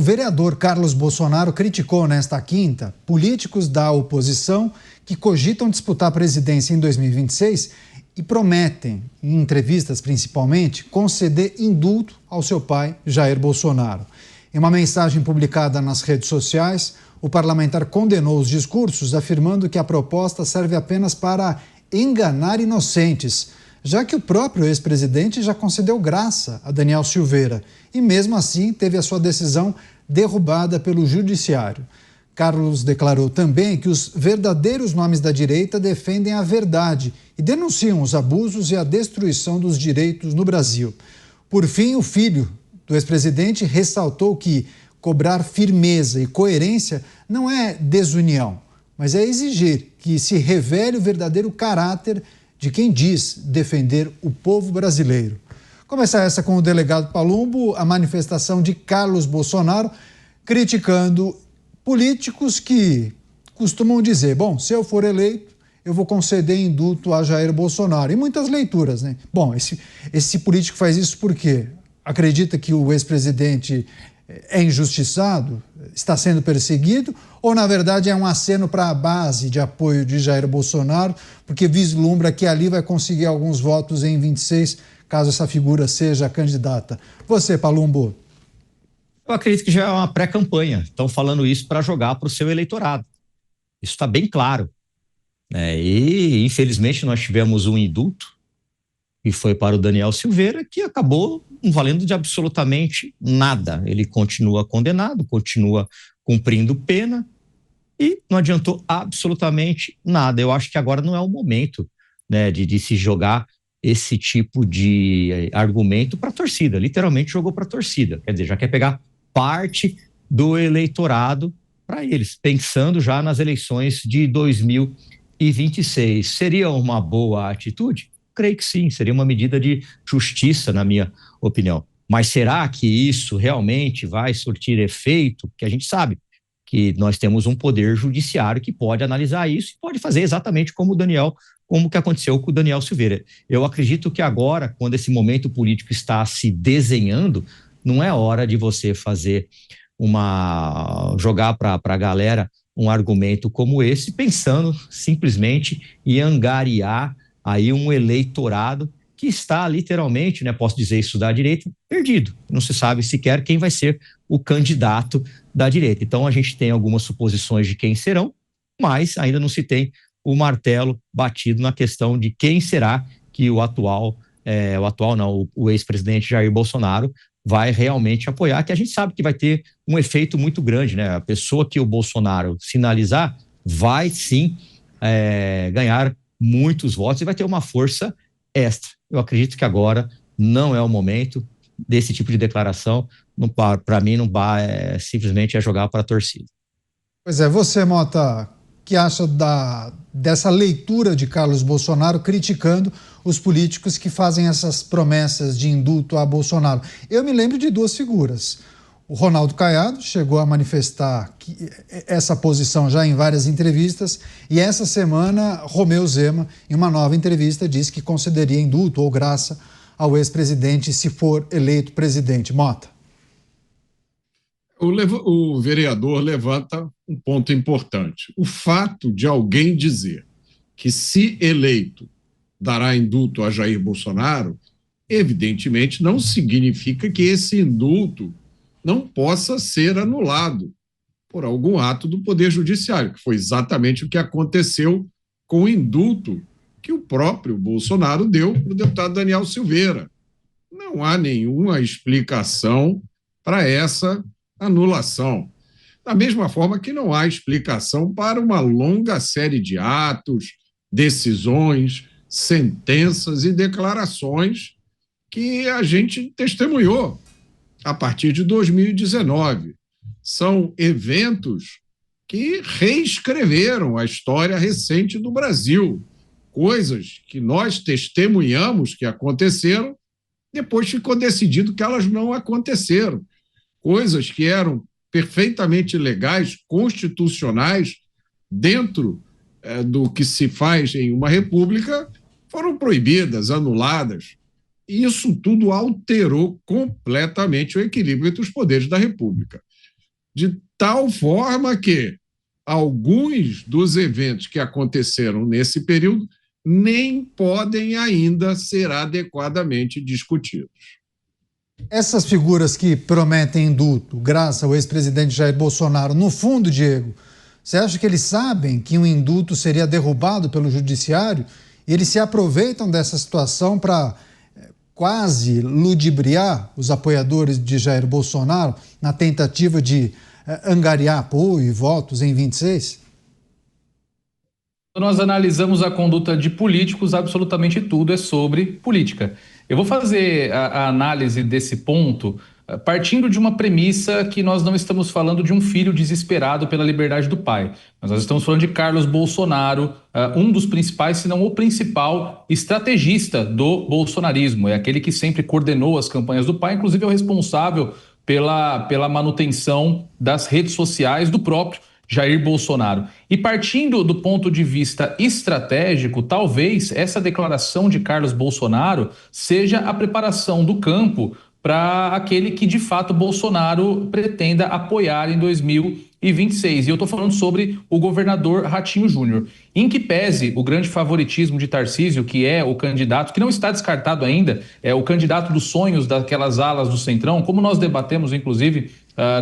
vereador Carlos Bolsonaro criticou nesta quinta políticos da oposição que cogitam disputar a presidência em 2026 e prometem, em entrevistas principalmente, conceder indulto ao seu pai, Jair Bolsonaro. Em uma mensagem publicada nas redes sociais, o parlamentar condenou os discursos, afirmando que a proposta serve apenas para enganar inocentes, já que o próprio ex-presidente já concedeu graça a Daniel Silveira e, mesmo assim, teve a sua decisão derrubada pelo judiciário. Carlos declarou também que os verdadeiros nomes da direita defendem a verdade e denunciam os abusos e a destruição dos direitos no Brasil. Por fim, o filho do ex-presidente ressaltou que cobrar firmeza e coerência não é desunião, mas é exigir que se revele o verdadeiro caráter de quem diz defender o povo brasileiro. Começar essa com o delegado Palumbo, a manifestação de Carlos Bolsonaro criticando políticos que costumam dizer, bom, se eu for eleito, eu vou conceder indulto a Jair Bolsonaro. E muitas leituras, né? Bom, esse político faz isso por quê? Acredita que o ex-presidente é injustiçado, está sendo perseguido, ou na verdade é um aceno para a base de apoio de Jair Bolsonaro, porque vislumbra que ali vai conseguir alguns votos em 26, caso essa figura seja candidata. Você, Palumbo. Eu acredito que já é uma pré-campanha. Estão falando isso para jogar para o seu eleitorado. Isso está bem claro. E, infelizmente, nós tivemos um indulto que foi para o Daniel Silveira, que acabou não valendo de absolutamente nada. Ele continua condenado, continua cumprindo pena e não adiantou absolutamente nada. Eu acho que agora não é o momento, né, de se jogar esse tipo de argumento para a torcida. Literalmente jogou para a torcida. Quer dizer, já quer pegar parte do eleitorado para eles, pensando já nas eleições de 2026. Seria uma boa atitude? Creio que sim, seria uma medida de justiça, na minha opinião. Mas será que isso realmente vai surtir efeito? Porque a gente sabe que nós temos um poder judiciário que pode analisar isso e pode fazer exatamente como que aconteceu com o Daniel Silveira. Eu acredito que agora, quando esse momento político está se desenhando, não é hora de você jogar para a galera um argumento como esse, pensando simplesmente em angariar aí um eleitorado que está literalmente, né, posso dizer isso da direita, perdido. Não se sabe sequer quem vai ser o candidato da direita. Então a gente tem algumas suposições de quem serão, mas ainda não se tem o martelo batido na questão de quem será que o ex-presidente Jair Bolsonaro vai realmente apoiar, que a gente sabe que vai ter um efeito muito grande, né? A pessoa que o Bolsonaro sinalizar vai sim ganhar muitos votos e vai ter uma força extra. Eu acredito que agora não é o momento desse tipo de declaração. Para mim, não simplesmente é jogar para a torcida. Pois é, você, Mota, que acha dessa leitura de Carlos Bolsonaro criticando os políticos que fazem essas promessas de indulto a Bolsonaro? Eu me lembro de duas figuras. O Ronaldo Caiado chegou a manifestar essa posição já em várias entrevistas e essa semana Romeu Zema, em uma nova entrevista, disse que concederia indulto ou graça ao ex-presidente se for eleito presidente. Mota. O vereador levanta um ponto importante. O fato de alguém dizer que, se eleito, dará indulto a Jair Bolsonaro, evidentemente não significa que esse indulto não possa ser anulado por algum ato do Poder Judiciário, que foi exatamente o que aconteceu com o indulto que o próprio Bolsonaro deu para o deputado Daniel Silveira. Não há nenhuma explicação para essa anulação. Da mesma forma que não há explicação para uma longa série de atos, decisões, sentenças e declarações que a gente testemunhou a partir de 2019. São eventos que reescreveram a história recente do Brasil. Coisas que nós testemunhamos que aconteceram, depois ficou decidido que elas não aconteceram. Coisas que eram perfeitamente legais, constitucionais, dentro do que se faz em uma república, foram proibidas, anuladas. E isso tudo alterou completamente o equilíbrio entre os poderes da República. de tal forma que alguns dos eventos que aconteceram nesse período nem podem ainda ser adequadamente discutidos. Essas figuras que prometem indulto, graças ao ex-presidente Jair Bolsonaro, no fundo, Diego, você acha que eles sabem que um indulto seria derrubado pelo judiciário e eles se aproveitam dessa situação para quase ludibriar os apoiadores de Jair Bolsonaro na tentativa de angariar apoio e votos em 26? Quando nós analisamos a conduta de políticos, absolutamente tudo é sobre política. Eu vou fazer a análise desse ponto partindo de uma premissa que nós não estamos falando de um filho desesperado pela liberdade do pai. Mas nós estamos falando de Carlos Bolsonaro, um dos principais, se não o principal estrategista do bolsonarismo. É aquele que sempre coordenou as campanhas do pai, inclusive é o responsável pela manutenção das redes sociais do próprio Jair Bolsonaro. E partindo do ponto de vista estratégico, talvez essa declaração de Carlos Bolsonaro seja a preparação do campo para aquele que de fato Bolsonaro pretenda apoiar em 2026. E eu estou falando sobre o governador Ratinho Júnior. Em que pese o grande favoritismo de Tarcísio, que é o candidato, que não está descartado ainda, é o candidato dos sonhos daquelas alas do Centrão, como nós debatemos inclusive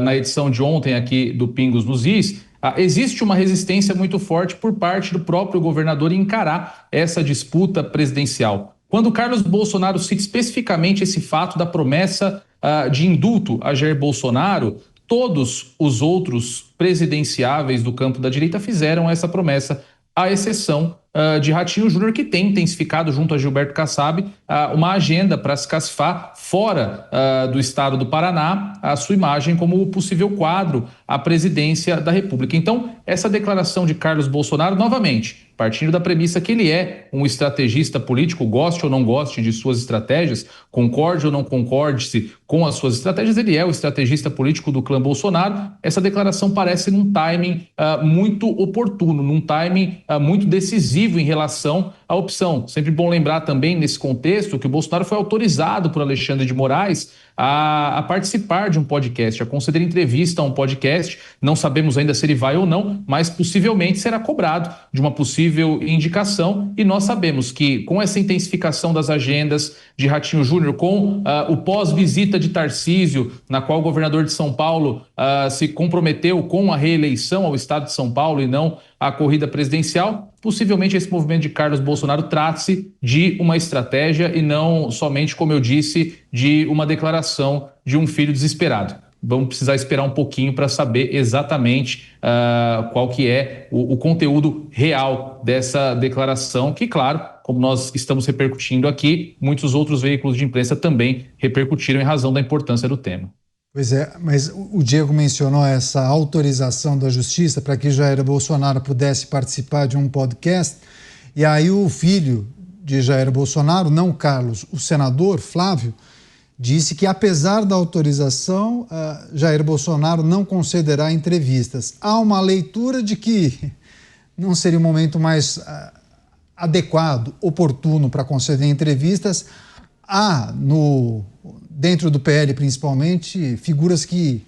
na edição de ontem aqui do Pingos nos Is, existe uma resistência muito forte por parte do próprio governador em encarar essa disputa presidencial. Quando Carlos Bolsonaro cita especificamente esse fato da promessa de indulto a Jair Bolsonaro, todos os outros presidenciáveis do campo da direita fizeram essa promessa, à exceção de Ratinho Júnior, que tem intensificado junto a Gilberto Kassab uma agenda para se cacifar fora do estado do Paraná a sua imagem como possível quadro à presidência da República. Então, essa declaração de Carlos Bolsonaro, novamente, partindo da premissa que ele é um estrategista político, goste ou não goste de suas estratégias, concorde ou não concorde-se com as suas estratégias, ele é o estrategista político do clã Bolsonaro. Essa declaração parece num timing muito oportuno, num timing muito decisivo em relação à opção. Sempre bom lembrar também, nesse contexto, que o Bolsonaro foi autorizado por Alexandre de Moraes a participar de um podcast, a conceder entrevista a um podcast. Não sabemos ainda se ele vai ou não, mas possivelmente será cobrado de uma possível indicação. E nós sabemos que, com essa intensificação das agendas de Ratinho Júnior, com o pós-visita de Tarcísio, na qual o governador de São Paulo se comprometeu com a reeleição ao estado de São Paulo e não a corrida presidencial, possivelmente esse movimento de Carlos Bolsonaro trate-se de uma estratégia e não somente, como eu disse, de uma declaração de um filho desesperado. Vamos precisar esperar um pouquinho para saber exatamente qual que é o conteúdo real dessa declaração, que, claro, como nós estamos repercutindo aqui, muitos outros veículos de imprensa também repercutiram em razão da importância do tema. Pois é, mas o Diego mencionou essa autorização da Justiça para que Jair Bolsonaro pudesse participar de um podcast, e aí o filho de Jair Bolsonaro, não Carlos, o senador Flávio, disse que, apesar da autorização, Jair Bolsonaro não concederá entrevistas. Há uma leitura de que não seria o momento mais adequado, oportuno para conceder entrevistas. Há, dentro do PL principalmente, figuras que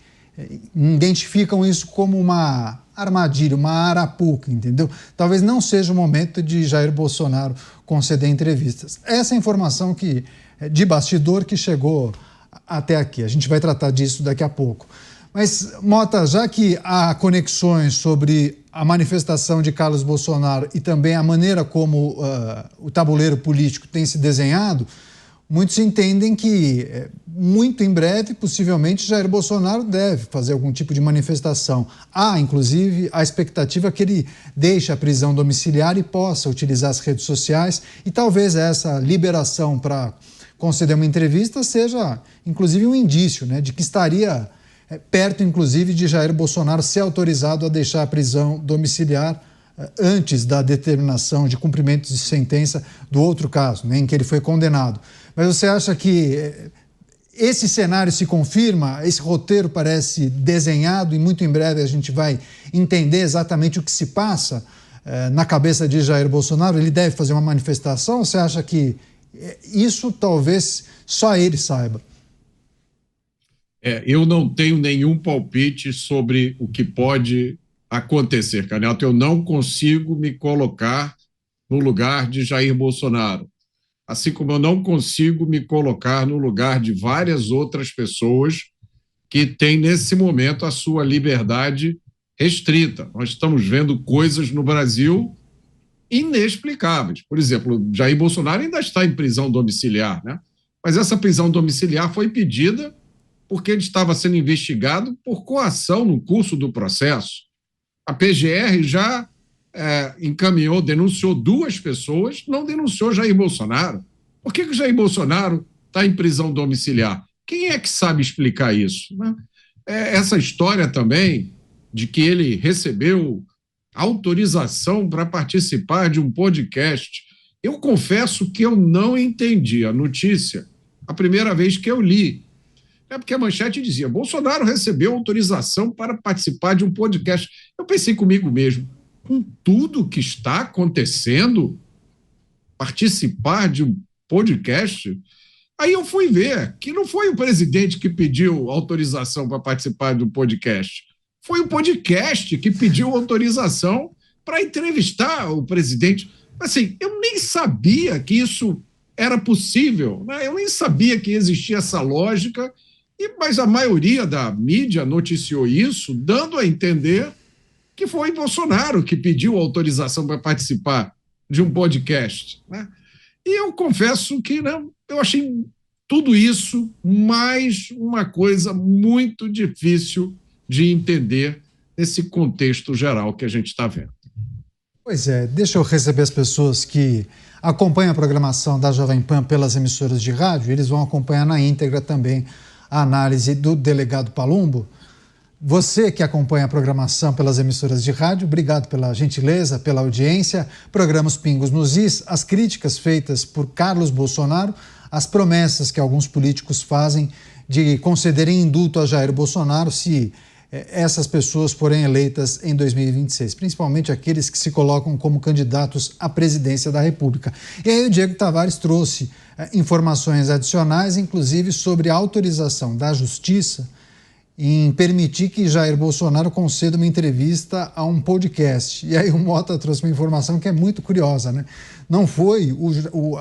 identificam isso como uma armadilha, uma arapuca, entendeu? Talvez não seja o momento de Jair Bolsonaro conceder entrevistas. Essa é a informação de bastidor que chegou até aqui. A gente vai tratar disso daqui a pouco. Mas, Mota, já que há conexões sobre a manifestação de Carlos Bolsonaro e também a maneira como o tabuleiro político tem se desenhado, muitos entendem que, muito em breve, possivelmente, Jair Bolsonaro deve fazer algum tipo de manifestação. Há, inclusive, a expectativa que ele deixe a prisão domiciliar e possa utilizar as redes sociais, e talvez essa liberação para conceder uma entrevista seja, inclusive, um indício, né, de que estaria perto, inclusive, de Jair Bolsonaro ser autorizado a deixar a prisão domiciliar antes da determinação de cumprimento de sentença do outro caso, né, em que ele foi condenado. Mas você acha que esse cenário se confirma? Esse roteiro parece desenhado e muito em breve a gente vai entender exatamente o que se passa na cabeça de Jair Bolsonaro? Ele deve fazer uma manifestação? Ou você acha que isso talvez só ele saiba? Eu não tenho nenhum palpite sobre o que pode acontecer, Canelto. Eu não consigo me colocar no lugar de Jair Bolsonaro, assim como eu não consigo me colocar no lugar de várias outras pessoas que têm, nesse momento, a sua liberdade restrita. Nós estamos vendo coisas no Brasil inexplicáveis. Por exemplo, Jair Bolsonaro ainda está em prisão domiciliar, né? Mas essa prisão domiciliar foi pedida porque ele estava sendo investigado por coação no curso do processo. A PGR já encaminhou, denunciou 2 pessoas, não denunciou Jair Bolsonaro. Por que Jair Bolsonaro está em prisão domiciliar? Quem é que sabe explicar isso, né? Essa história também de que ele recebeu autorização para participar de um podcast. Eu confesso que eu não entendi a notícia a primeira vez que eu li. Porque a manchete dizia: Bolsonaro recebeu autorização para participar de um podcast. Eu pensei comigo mesmo, com tudo que está acontecendo, participar de um podcast? Aí eu fui ver que não foi o presidente que pediu autorização para participar do podcast. Foi o podcast que pediu autorização para entrevistar o presidente. Assim, eu nem sabia que isso era possível, né? Eu nem sabia que existia essa lógica, mas a maioria da mídia noticiou isso, dando a entender que foi Bolsonaro que pediu autorização para participar de um podcast, né? E eu confesso que, né, eu achei tudo isso mais uma coisa muito difícil de entender nesse contexto geral que a gente está vendo. Pois é, deixa eu receber as pessoas que acompanham a programação da Jovem Pan pelas emissoras de rádio. Eles vão acompanhar na íntegra também a análise do delegado Palumbo. Você que acompanha a programação pelas emissoras de rádio, obrigado pela gentileza, pela audiência. Programa Os Pingos nos Is, as críticas feitas por Carlos Bolsonaro, as promessas que alguns políticos fazem de concederem indulto a Jair Bolsonaro se essas pessoas forem eleitas em 2026, principalmente aqueles que se colocam como candidatos à presidência da República. E aí o Diego Tavares trouxe informações adicionais, inclusive sobre a autorização da Justiça em permitir que Jair Bolsonaro conceda uma entrevista a um podcast. E aí o Mota trouxe uma informação que é muito curiosa, né? Não foi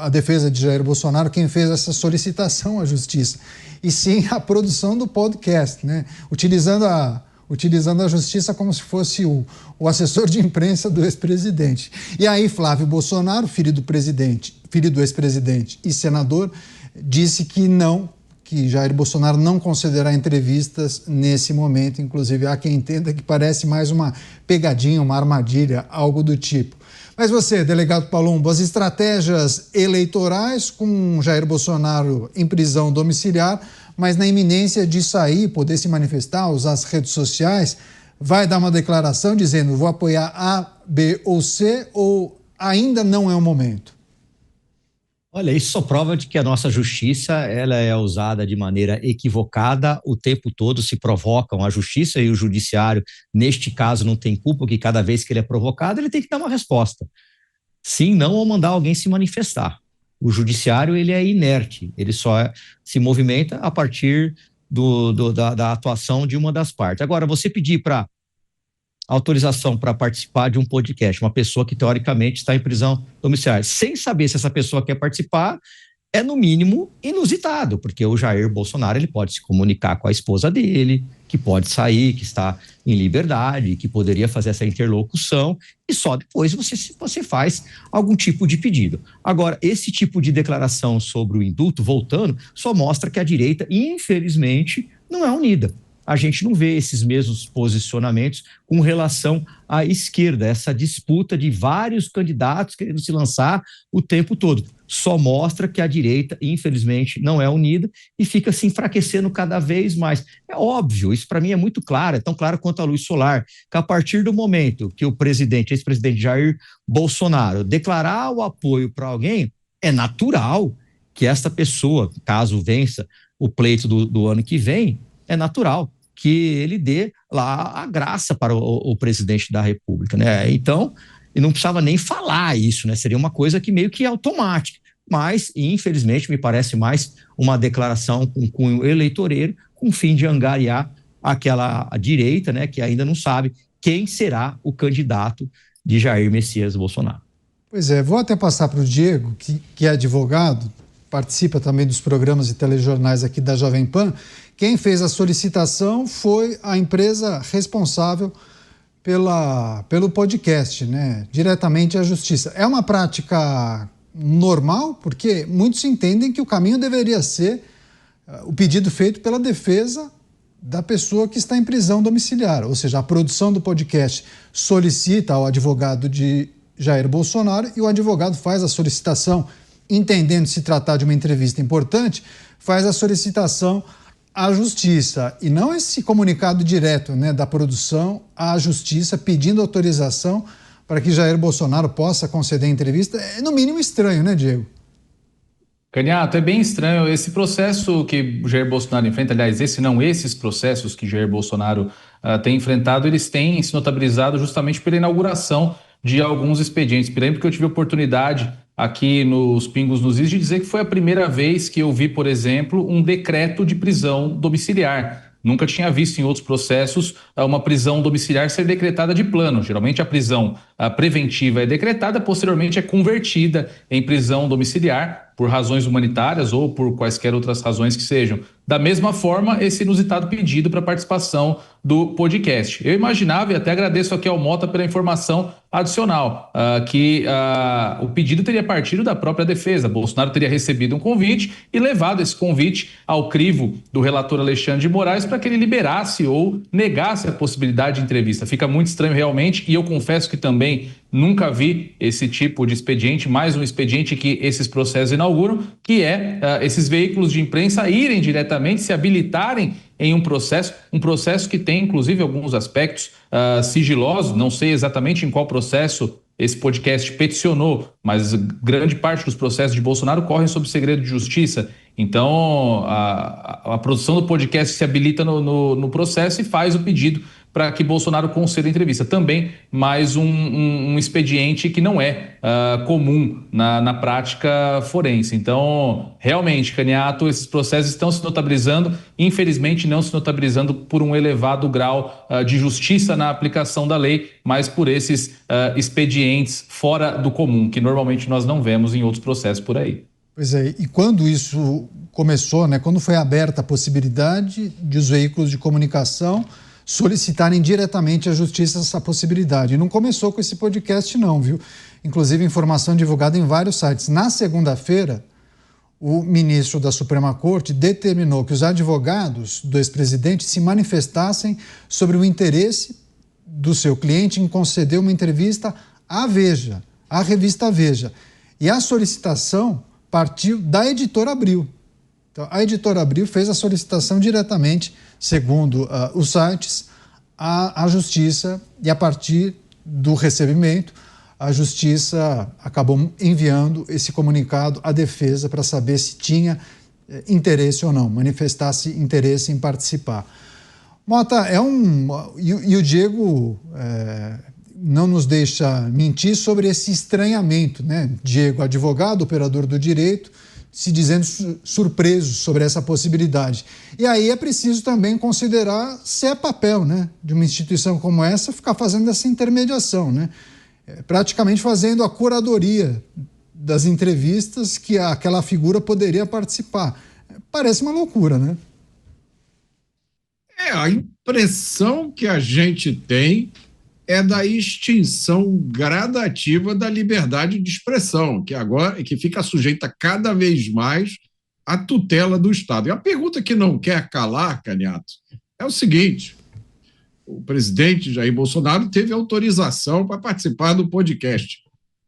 a defesa de Jair Bolsonaro quem fez essa solicitação à Justiça, e sim a produção do podcast, né? Utilizando a Justiça como se fosse o assessor de imprensa do ex-presidente. E aí Flávio Bolsonaro, filho do ex-presidente e senador, disse que Jair Bolsonaro não concederá entrevistas nesse momento. Inclusive, há quem entenda que parece mais uma pegadinha, uma armadilha, algo do tipo. Mas você, delegado Palumbo, as estratégias eleitorais com Jair Bolsonaro em prisão domiciliar, mas na iminência de sair, poder se manifestar, usar as redes sociais, vai dar uma declaração dizendo: vou apoiar A, B ou C, ou ainda não é o momento? Olha, isso só prova de que a nossa justiça ela é usada de maneira equivocada o tempo todo. Se provocam a justiça e o judiciário, neste caso, não tem culpa, que cada vez que ele é provocado, ele tem que dar uma resposta. Sim, não, ou mandar alguém se manifestar. O judiciário, ele é inerte, ele só se movimenta a partir da atuação de uma das partes. Agora, você pedir para autorização para participar de um podcast, uma pessoa que teoricamente está em prisão domiciliar, sem saber se essa pessoa quer participar, é no mínimo inusitado, porque o Jair Bolsonaro ele pode se comunicar com a esposa dele, que pode sair, que está em liberdade, que poderia fazer essa interlocução, e só depois você faz algum tipo de pedido. Agora, esse tipo de declaração sobre o indulto, voltando, só mostra que a direita, infelizmente, não é unida. A gente não vê esses mesmos posicionamentos com relação à esquerda, essa disputa de vários candidatos querendo se lançar o tempo todo. Só mostra que a direita, infelizmente, não é unida e fica se enfraquecendo cada vez mais. É óbvio, isso para mim é muito claro, é tão claro quanto a luz solar, que a partir do momento que o ex-presidente Jair Bolsonaro declarar o apoio para alguém, é natural que esta pessoa, caso vença o pleito do ano que vem, é natural que ele dê lá a graça para o presidente da República, né? Então, e não precisava nem falar isso, né? Seria uma coisa que meio que automática, mas, infelizmente, me parece mais uma declaração com cunho eleitoreiro, com o fim de angariar aquela direita, né, que ainda não sabe quem será o candidato de Jair Messias Bolsonaro. Pois é, vou até passar para o Diego, que é advogado, participa também dos programas e telejornais aqui da Jovem Pan. Quem fez a solicitação foi a empresa responsável pelo podcast, né? Diretamente à Justiça. É uma prática normal, porque muitos entendem que o caminho deveria ser o pedido feito pela defesa da pessoa que está em prisão domiciliar, ou seja, a produção do podcast solicita ao advogado de Jair Bolsonaro e o advogado faz a solicitação, entendendo se tratar de uma entrevista importante, faz a solicitação à Justiça, e não esse comunicado direto, né, da produção à Justiça pedindo autorização para que Jair Bolsonaro possa conceder entrevista. É no mínimo estranho, né, Diego? Canhato, é bem estranho esse processo que Jair Bolsonaro enfrenta, aliás, esses processos que Jair Bolsonaro tem enfrentado, eles têm se notabilizado justamente pela inauguração de alguns expedientes. Me lembro que eu tive a oportunidade aqui nos Pingos nos Is de dizer que foi a primeira vez que eu vi, por exemplo, um decreto de prisão domiciliar. Nunca tinha visto em outros processos uma prisão domiciliar ser decretada de plano. Geralmente a prisão preventiva é decretada, posteriormente é convertida em prisão domiciliar por razões humanitárias ou por quaisquer outras razões que sejam. Da mesma forma, esse inusitado pedido para participação do podcast. Eu imaginava, e até agradeço aqui ao Mota pela informação adicional, que o pedido teria partido da própria defesa. Bolsonaro teria recebido um convite e levado esse convite ao crivo do relator Alexandre de Moraes para que ele liberasse ou negasse a possibilidade de entrevista. Fica muito estranho realmente, e eu confesso que também nunca vi esse tipo de expediente, mais um expediente que esses processos inauguram, que é esses veículos de imprensa irem diretamente, se habilitarem em um processo que tem inclusive alguns aspectos sigilosos. Não sei exatamente em qual processo esse podcast peticionou, mas grande parte dos processos de Bolsonaro correm sob segredo de justiça. Então a produção do podcast se habilita no processo e faz o pedido para que Bolsonaro conceda entrevista. Também mais um expediente que não é comum na prática forense. Então, realmente, Canhato, esses processos estão se notabilizando, infelizmente não se notabilizando por um elevado grau de justiça na aplicação da lei, mas por esses expedientes fora do comum, que normalmente nós não vemos em outros processos por aí. Pois é, e quando isso começou, né, quando foi aberta a possibilidade de os veículos de comunicação solicitarem diretamente à Justiça essa possibilidade. E não começou com esse podcast não, viu? Inclusive informação divulgada em vários sites. Na segunda-feira, o ministro da Suprema Corte determinou que os advogados do ex-presidente se manifestassem sobre o interesse do seu cliente em conceder uma entrevista à Veja, à revista Veja. E a solicitação partiu da Editora Abril. Então, a Editora Abril fez a solicitação diretamente, segundo os sites, à Justiça, e a partir do recebimento, a Justiça acabou enviando esse comunicado à defesa para saber se tinha interesse ou não, manifestasse interesse em participar. Mota, e o Diego não nos deixa mentir sobre esse estranhamento, né? Diego, advogado, operador do direito, se dizendo surpreso sobre essa possibilidade. E aí é preciso também considerar se é papel, né, de uma instituição como essa ficar fazendo essa intermediação, né? Praticamente fazendo a curadoria das entrevistas que aquela figura poderia participar. Parece uma loucura, né? A impressão que a gente tem é da extinção gradativa da liberdade de expressão, que fica sujeita cada vez mais à tutela do Estado. E a pergunta que não quer calar, Canhato, é o seguinte: o presidente Jair Bolsonaro teve autorização para participar do podcast.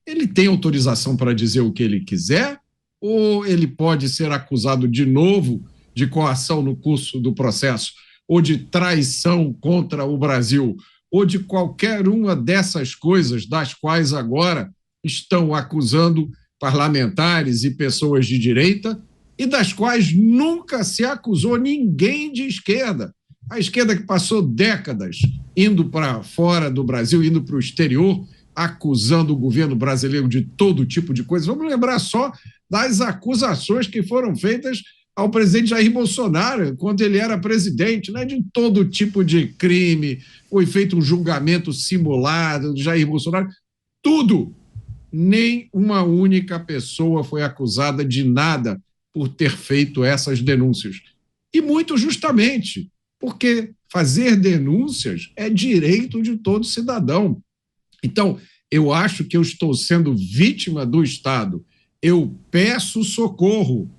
Ele tem autorização para dizer o que ele quiser, ou ele pode ser acusado de novo de coação no curso do processo, ou de traição contra o Brasil, ou de qualquer uma dessas coisas das quais agora estão acusando parlamentares e pessoas de direita, e das quais nunca se acusou ninguém de esquerda. A esquerda que passou décadas indo para fora do Brasil, indo para o exterior, acusando o governo brasileiro de todo tipo de coisa. Vamos lembrar só das acusações que foram feitas ao presidente Jair Bolsonaro, quando ele era presidente, né, de todo tipo de crime, foi feito um julgamento simulado de Jair Bolsonaro, tudo. Nem uma única pessoa foi acusada de nada por ter feito essas denúncias. E muito justamente, porque fazer denúncias é direito de todo cidadão. Então, eu acho que eu estou sendo vítima do Estado. Eu peço socorro,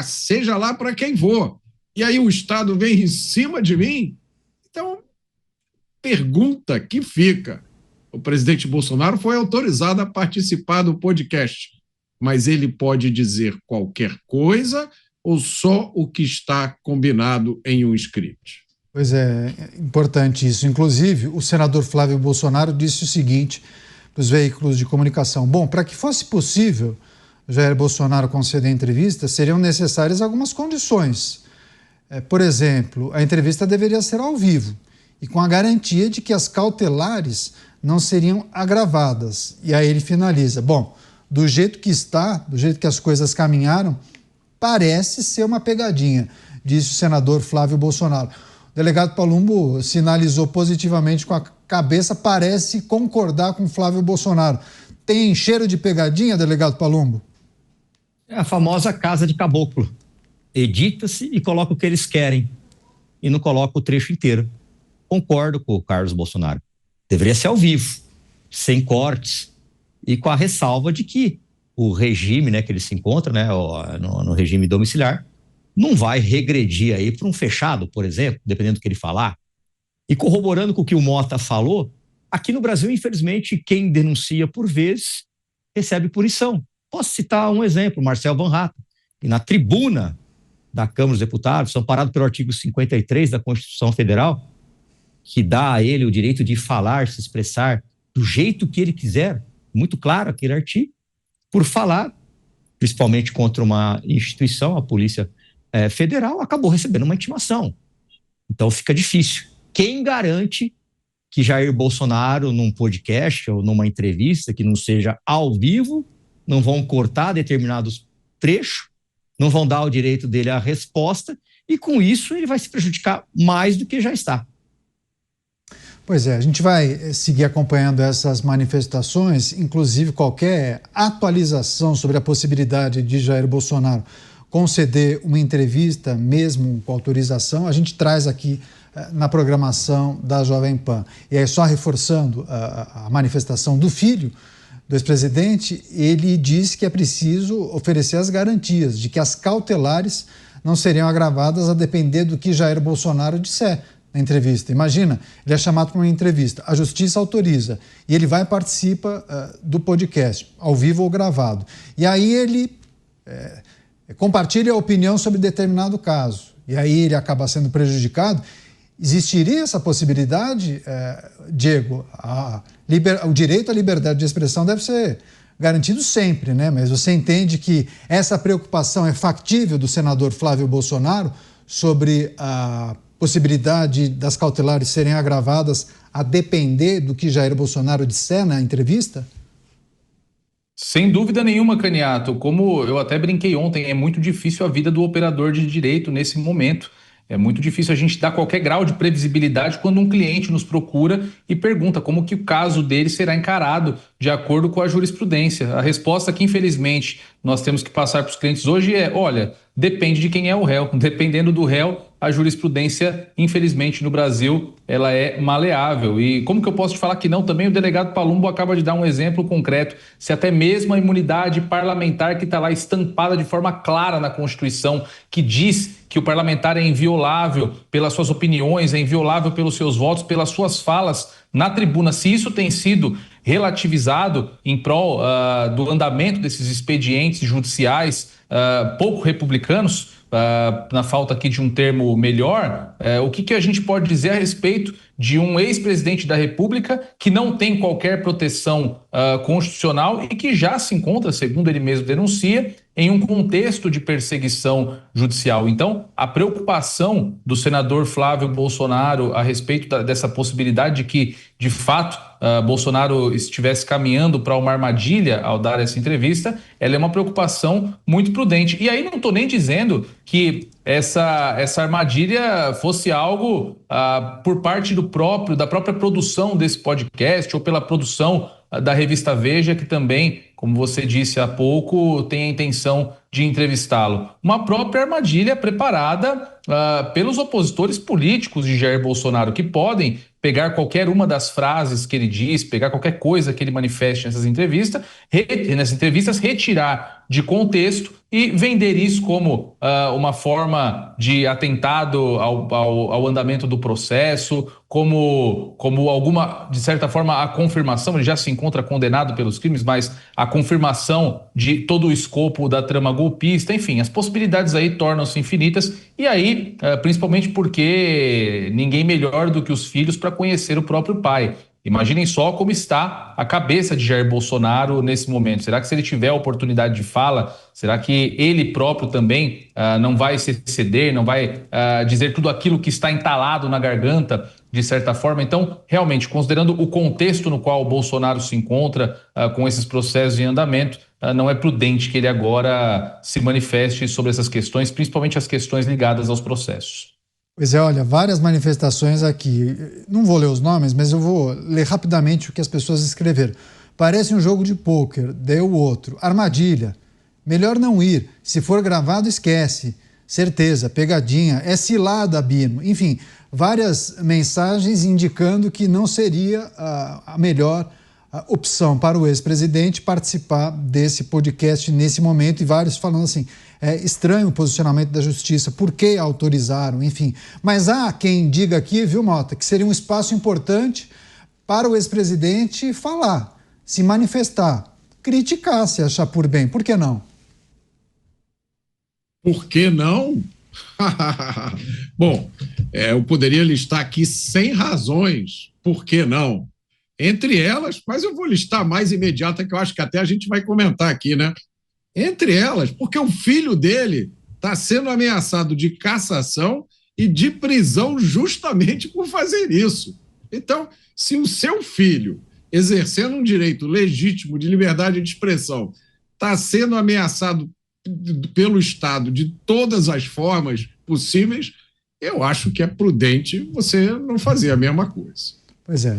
seja lá para quem for. E aí o Estado vem em cima de mim. Então, pergunta que fica. O presidente Bolsonaro foi autorizado a participar do podcast, mas ele pode dizer qualquer coisa ou só o que está combinado em um script? Pois é, importante isso. Inclusive, o senador Flávio Bolsonaro disse o seguinte para os veículos de comunicação. Bom, para que fosse possível Jair Bolsonaro conceder entrevista, seriam necessárias algumas condições. Por exemplo, a entrevista deveria ser ao vivo e com a garantia de que as cautelares não seriam agravadas. E aí ele finaliza. Bom, do jeito que está, do jeito que as coisas caminharam, parece ser uma pegadinha, disse o senador Flávio Bolsonaro. O delegado Palumbo sinalizou positivamente com a cabeça, parece concordar com Flávio Bolsonaro. Tem cheiro de pegadinha, delegado Palumbo? É a famosa casa de caboclo. Edita-se e coloca o que eles querem e não coloca o trecho inteiro. Concordo com o Carlos Bolsonaro. Deveria ser ao vivo, sem cortes e com a ressalva de que o regime, né, que ele se encontra, né, no regime domiciliar, não vai regredir aí para um fechado, por exemplo, dependendo do que ele falar. E corroborando com o que o Mota falou, aqui no Brasil, infelizmente, quem denuncia por vezes recebe punição. Posso citar um exemplo, Marcel Van Hatten, que na tribuna da Câmara dos Deputados, amparado pelo artigo 53 da Constituição Federal, que dá a ele o direito de falar, se expressar do jeito que ele quiser, muito claro aquele artigo, por falar, principalmente contra uma instituição, a Polícia Federal, acabou recebendo uma intimação. Então fica difícil. Quem garante que Jair Bolsonaro, num podcast ou numa entrevista que não seja ao vivo, não vão cortar determinados trechos, não vão dar o direito dele à resposta, e com isso ele vai se prejudicar mais do que já está. Pois é, a gente vai seguir acompanhando essas manifestações, inclusive qualquer atualização sobre a possibilidade de Jair Bolsonaro conceder uma entrevista, mesmo com autorização, a gente traz aqui na programação da Jovem Pan. E aí, só reforçando a manifestação do filho do ex-presidente, ele diz que é preciso oferecer as garantias de que as cautelares não seriam agravadas a depender do que Jair Bolsonaro disser na entrevista. Imagina, ele é chamado para uma entrevista, a justiça autoriza e ele vai e participa do podcast, ao vivo ou gravado. E aí ele compartilha a opinião sobre determinado caso. E aí ele acaba sendo prejudicado. Existiria essa possibilidade, Diego? O direito à liberdade de expressão deve ser garantido sempre, né? Mas você entende que essa preocupação é factível do senador Flávio Bolsonaro sobre a possibilidade das cautelares serem agravadas a depender do que Jair Bolsonaro disser na entrevista? Sem dúvida nenhuma, Caniato. Como eu até brinquei ontem, é muito difícil a vida do operador de direito nesse momento. É muito difícil a gente dar qualquer grau de previsibilidade quando um cliente nos procura e pergunta como que o caso dele será encarado de acordo com a jurisprudência. A resposta que, infelizmente, nós temos que passar para os clientes hoje é, olha, depende de quem é o réu. Dependendo do réu, a jurisprudência, infelizmente, no Brasil, ela é maleável. E como que eu posso te falar que não? Também o delegado Palumbo acaba de dar um exemplo concreto. Se até mesmo a imunidade parlamentar que está lá estampada de forma clara na Constituição, que diz que o parlamentar é inviolável pelas suas opiniões, é inviolável pelos seus votos, pelas suas falas na tribuna, se isso tem sido relativizado em prol do andamento desses expedientes judiciais pouco republicanos, na falta aqui de um termo melhor, o que a gente pode dizer a respeito de um ex-presidente da República que não tem qualquer proteção constitucional e que já se encontra, segundo ele mesmo denuncia, em um contexto de perseguição judicial. Então, a preocupação do senador Flávio Bolsonaro a respeito dessa possibilidade de que, de fato, Bolsonaro estivesse caminhando para uma armadilha ao dar essa entrevista, ela é uma preocupação muito prudente. E aí não estou nem dizendo que essa armadilha fosse algo por parte da própria produção desse podcast ou pela produção da revista Veja, que também, como você disse há pouco, tem a intenção de entrevistá-lo. Uma própria armadilha preparada pelos opositores políticos de Jair Bolsonaro, que podem pegar qualquer uma das frases que ele diz, pegar qualquer coisa que ele manifeste nessas entrevistas, retirar de contexto e vender isso como uma forma de atentado ao andamento do processo, como alguma, de certa forma, a confirmação, ele já se encontra condenado pelos crimes, mas a confirmação de todo o escopo da trama golpista, enfim, as possibilidades aí tornam-se infinitas, e aí, principalmente porque ninguém melhor do que os filhos para conhecer o próprio pai. Imaginem só como está a cabeça de Jair Bolsonaro nesse momento. Será que, se ele tiver a oportunidade de fala, será que ele próprio também não vai se ceder, não vai dizer tudo aquilo que está entalado na garganta, de certa forma? Então, realmente, considerando o contexto no qual o Bolsonaro se encontra com esses processos em andamento, não é prudente que ele agora se manifeste sobre essas questões, principalmente as questões ligadas aos processos. Pois é, olha, várias manifestações aqui. Não vou ler os nomes, mas eu vou ler rapidamente o que as pessoas escreveram. Parece um jogo de pôquer, deu outro. Armadilha. Melhor não ir. Se for gravado, esquece. Certeza. Pegadinha. É cilada, Bino. Enfim, várias mensagens indicando que não seria a melhor opção para o ex-presidente participar desse podcast nesse momento, e vários falando assim, é estranho o posicionamento da justiça, por que autorizaram, enfim. Mas há quem diga aqui, viu, Mota, que seria um espaço importante para o ex-presidente falar, se manifestar, criticar, se achar por bem. Por que não? Por que não? Bom, eu poderia listar aqui 100 razões por que não. Entre elas, mas eu vou listar a mais imediata, que eu acho que até a gente vai comentar aqui, né? Entre elas, porque o filho dele está sendo ameaçado de cassação e de prisão justamente por fazer isso. Então, se o seu filho, exercendo um direito legítimo de liberdade de expressão, está sendo ameaçado pelo Estado de todas as formas possíveis, eu acho que é prudente você não fazer a mesma coisa. Pois é,